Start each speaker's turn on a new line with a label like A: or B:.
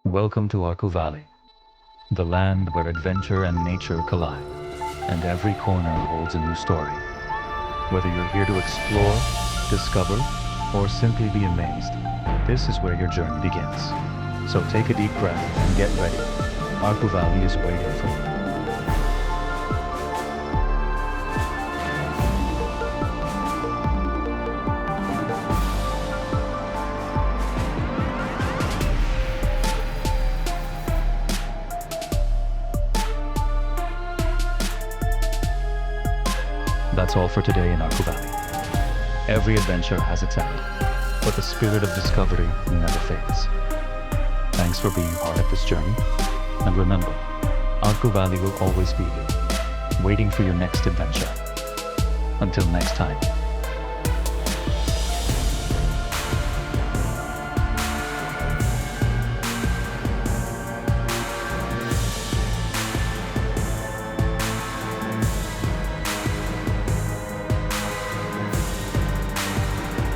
A: Welcome to Araku Valley, the land where adventure and nature collide, and every corner holds a new story. Whether you're here to explore, discover, or simply be amazed, this is where your journey begins. So take a deep breath and get ready. Araku Valley is waiting for you. That's all for today in Araku Valley. Every adventure has its end, but the spirit of discovery never fades. Thanks for being part of this journey. And remember, Araku Valley will always be here, waiting for your next adventure. Until next time.